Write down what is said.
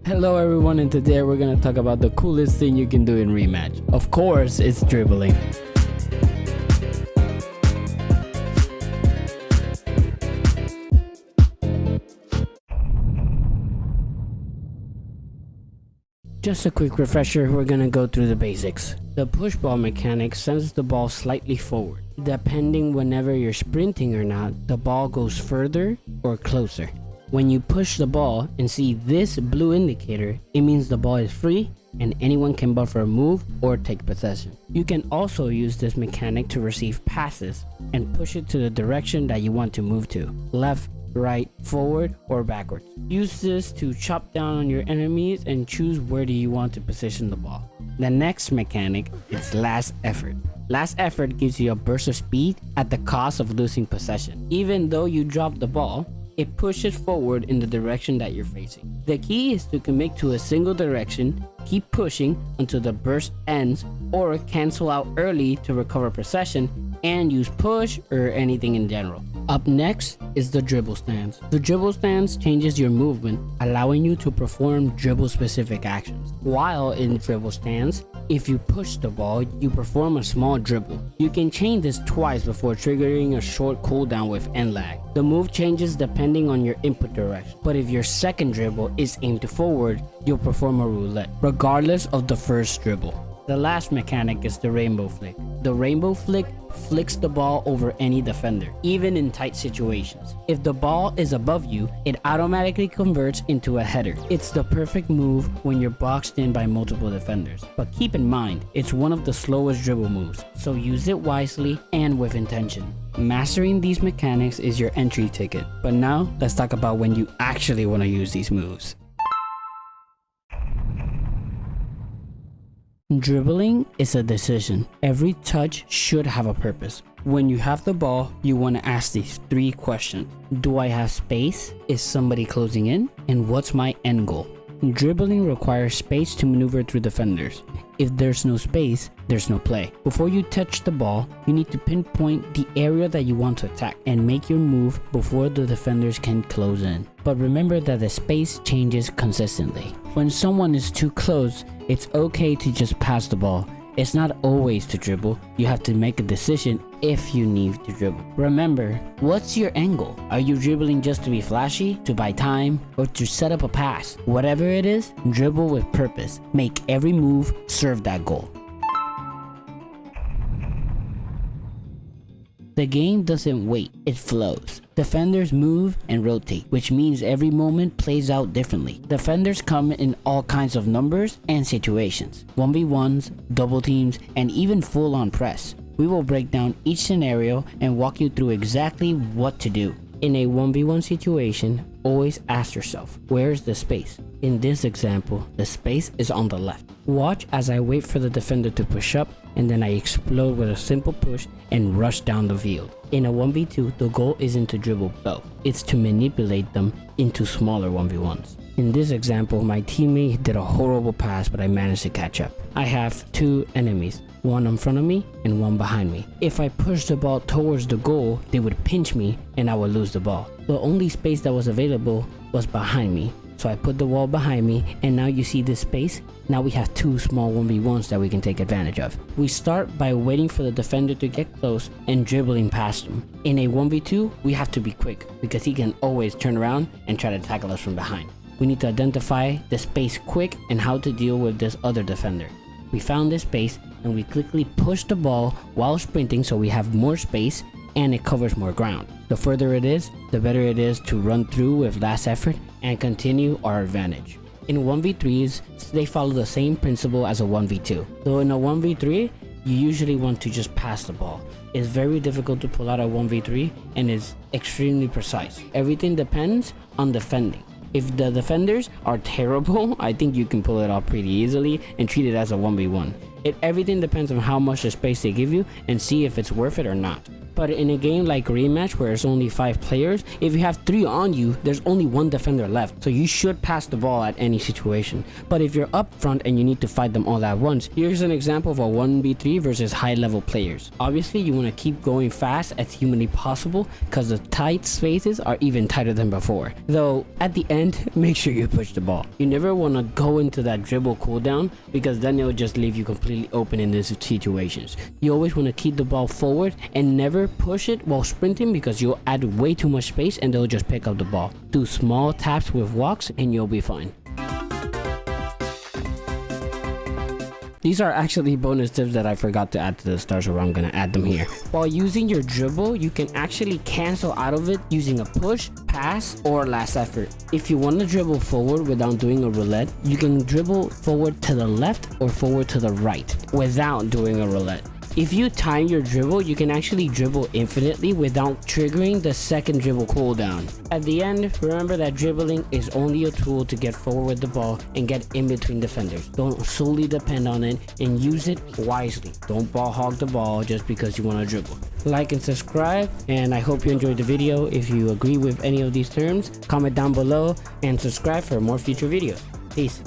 Hello everyone, and today we're gonna talk about the coolest thing you can do in Rematch. Of course, it's dribbling. Just a quick refresher, we're gonna go through the basics. The push ball mechanic sends the ball slightly forward. Depending whenever you're sprinting or not, the ball goes further or closer. When you push the ball and see this blue indicator, it means the ball is free and anyone can buffer a move or take possession. You can also use this mechanic to receive passes and push it to the direction that you want to move to, left, right, forward, or backwards. Use this to chop down on your enemies and choose where do you want to position the ball. The next mechanic is last effort. Last effort gives you a burst of speed at the cost of losing possession. Even though you drop the ball, it pushes forward in the direction that you're facing. The key is to commit to a single direction, keep pushing until the burst ends, or cancel out early to recover possession and use push or anything in general. Up next is the dribble stance. The dribble stance changes your movement, allowing you to perform dribble specific actions. While in dribble stance, if you push the ball, you perform a small dribble. You can chain this twice before triggering a short cooldown with end lag. The move changes depending on your input direction, but if your second dribble is aimed forward, you'll perform a roulette, regardless of the first dribble. The last mechanic is the rainbow flick. The rainbow flick flicks the ball over any defender, even in tight situations. If the ball is above you, it automatically converts into a header. It's the perfect move when you're boxed in by multiple defenders. But keep in mind, it's one of the slowest dribble moves, so use it wisely and with intention. Mastering these mechanics is your entry ticket. But now, let's talk about when you actually want to use these moves. Dribbling is a decision. Every touch should have a purpose. When you have the ball, you want to ask these 3 questions. Do I have space? Is somebody closing in? And what's my end goal? Dribbling requires space to maneuver through defenders. If there's no space, there's no play. Before you touch the ball, you need to pinpoint the area that you want to attack and make your move before the defenders can close in. But remember that the space changes consistently. When someone is too close, it's okay to just pass the ball. It's not always to dribble. You have to make a decision if you need to dribble. Remember, what's your angle? Are you dribbling just to be flashy, to buy time, or to set up a pass? Whatever it is, dribble with purpose. Make every move serve that goal. The game doesn't wait, it flows. Defenders move and rotate, which means every moment plays out differently. Defenders come in all kinds of numbers and situations. 1v1s, double teams, and even full-on press. We will break down each scenario and walk you through exactly what to do. In a 1v1 situation, always ask yourself, where is the space? In this example, the space is on the left. Watch as I wait for the defender to push up, and then I explode with a simple push and rush down the field. In a 1v2, the goal isn't to dribble both, it's to manipulate them into smaller 1v1s. In this example, my teammate did a horrible pass, but I managed to catch up. I have 2 enemies, one in front of me and one behind me. If I push the ball towards the goal, they would pinch me and I would lose the ball. The only space that was available was behind me. So I put the wall behind me, and now you see this space. Now we have 2 small 1v1s that we can take advantage of. We start by waiting for the defender to get close and dribbling past him. In a 1v2, we have to be quick because he can always turn around and try to tackle us from behind. We need to identify the space quick and how to deal with this other defender. We found this space and we quickly push the ball while sprinting so we have more space and it covers more ground. The further it is, the better it is to run through with last effort and continue our advantage. In 1v3s, they follow the same principle as a 1v2. So in a 1v3, you usually want to just pass the ball. It's very difficult to pull out a 1v3 and is extremely precise. Everything depends on defending. If the defenders are terrible, I think you can pull it off pretty easily and treat it as a 1v1. Everything depends on how much space they give you and see if it's worth it or not. But in a game like Rematch where it's only 5 players, if you have 3 on you, there's only 1 defender left, so you should pass the ball at any situation. But if you're up front and you need to fight them all at once, here's an example of a 1v3 versus high level players. Obviously you want to keep going fast as humanly possible because the tight spaces are even tighter than before. Though at the end, make sure you push the ball. You never want to go into that dribble cooldown because then it'll just leave you completely open in these situations. You always want to keep the ball forward and never push it while sprinting because you'll add way too much space and they'll just pick up the ball. Do small taps with walks and you'll be fine. These are actually bonus tips that I forgot to add to the start, so I'm gonna add them here. While using your dribble, you can actually cancel out of it using a push, pass, or last effort. If you want to dribble forward without doing a roulette, you can dribble forward to the left or forward to the right without doing a roulette. If you time your dribble, you can actually dribble infinitely without triggering the second dribble cooldown. At the end, remember that dribbling is only a tool to get forward with the ball and get in between defenders. Don't solely depend on it and use it wisely. Don't ball hog the ball just because you want to dribble. Like and subscribe, and I hope you enjoyed the video. If you agree with any of these terms, comment down below and subscribe for more future videos. Peace.